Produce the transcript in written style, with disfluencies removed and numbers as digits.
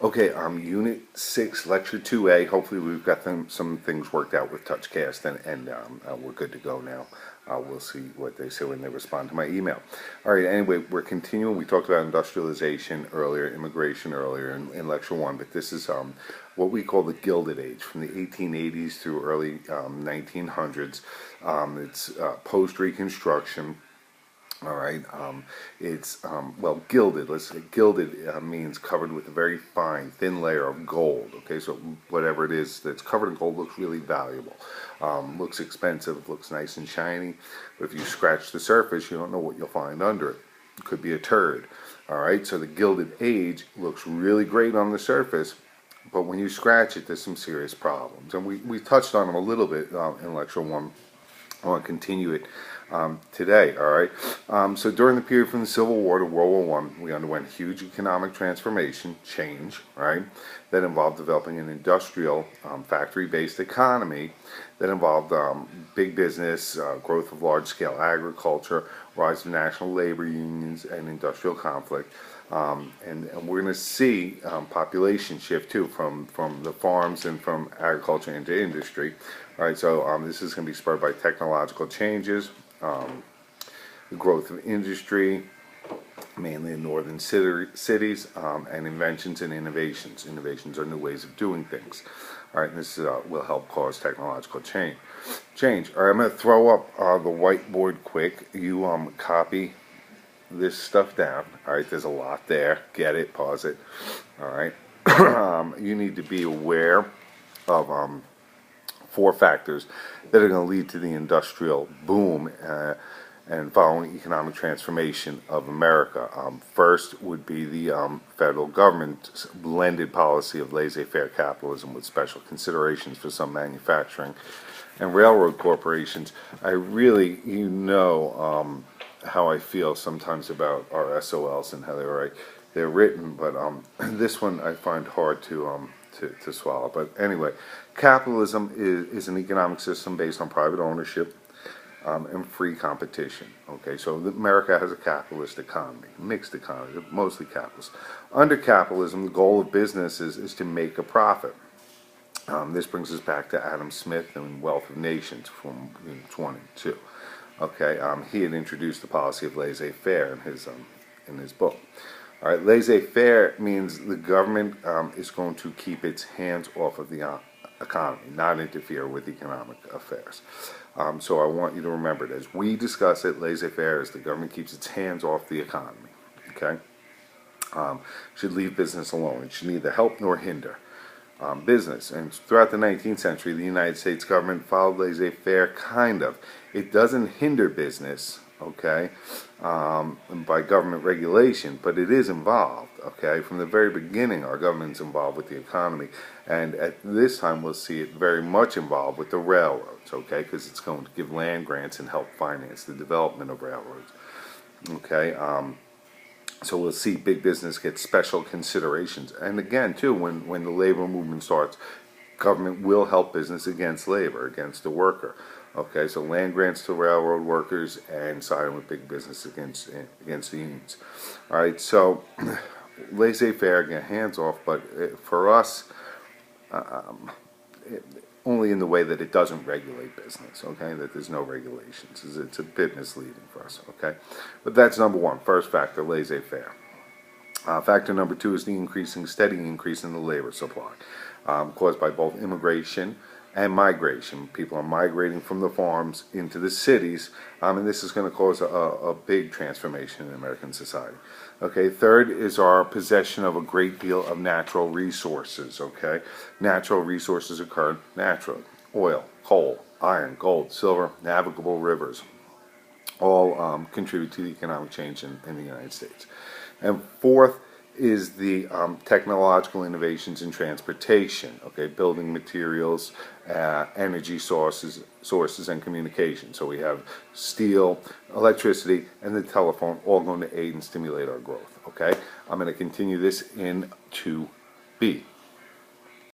Okay, Unit 6, Lecture 2A. Hopefully we've got some things worked out with TouchCast, and we're good to go now. We'll see what they say when they respond to my email. All right, anyway, we're continuing. We talked about industrialization earlier, immigration earlier in Lecture 1, but this is what we call the Gilded Age, from the 1880s through early 1900s. It's post-Reconstruction. All right, it's well, gilded. Let's say gilded means covered with a very fine, thin layer of gold. Okay, so whatever it is that's covered in gold looks really valuable, looks expensive, looks nice and shiny. But if you scratch the surface, you don't know what you'll find under it. It could be a turd. All right, so the Gilded Age looks really great on the surface, but when you scratch it, there's some serious problems, and we touched on them a little bit in Lecture 1. I want to continue it today, all right? So during the period from the Civil War to World War I, we underwent huge economic transformation, change, right? That involved developing an industrial, factory-based economy that involved big business, growth of large-scale agriculture, rise of national labor unions, and industrial conflict. And we're going to see population shift too from the farms and from agriculture into industry. All right, so this is going to be spurred by technological changes, the growth of industry, mainly in northern cities, and inventions and innovations. Innovations are new ways of doing things. All right, and this will help cause technological change. All right, I'm going to throw up the whiteboard quick. You copy this stuff down. All right, there's a lot there. Get it, pause it. All right. You need to be aware of 4 factors that are going to lead to the industrial boom and following economic transformation of America. First would be the federal government's blended policy of laissez-faire capitalism with special considerations for some manufacturing and railroad corporations. I really, how I feel sometimes about our SOLs and how they're written, but this one I find hard to swallow. But anyway, capitalism is an economic system based on private ownership and free competition. Okay, so America has a capitalist economy, mixed economy, mostly capitalist. Under capitalism, the goal of business is to make a profit. This brings us back to Adam Smith and Wealth of Nations from 22. Okay, he had introduced the policy of laissez-faire in his book. All right, laissez-faire means the government is going to keep its hands off of the economy, not interfere with economic affairs. So I want you to remember it. As we discuss it, laissez-faire is the government keeps its hands off the economy. Okay, should leave business alone. It should neither help nor hinder business. And throughout the 19th century, the United States government followed laissez-faire, kind of. It doesn't hinder business, okay, by government regulation, but it is involved, okay. From the very beginning, our government's involved with the economy, and at this time, we'll see it very much involved with the railroads, okay, because it's going to give land grants and help finance the development of railroads, okay. So we'll see big business get special considerations. And again, too, when the labor movement starts, government will help business against labor, against the worker. Okay, so land grants to railroad workers and siding with big business against the unions. All right, so laissez-faire, again, hands off, but for us, only in the way that it doesn't regulate business, okay, that there's no regulations. It's a bit misleading for us, okay. But that's number 1, first factor, laissez-faire. Factor number 2 is the steady increase in the labor supply, caused by both immigration and migration. People are migrating from the farms into the cities, and this is going to cause a big transformation in American society. Okay, third is our possession of a great deal of natural resources, okay? Natural resources occur naturally. Oil, coal, iron, gold, silver, navigable rivers, all contribute to the economic change in the United States. And fourth is the technological innovations in transportation, okay, building materials, energy sources, and communication. So we have steel, electricity, and the telephone all going to aid and stimulate our growth, okay? I'm going to continue this in 2B.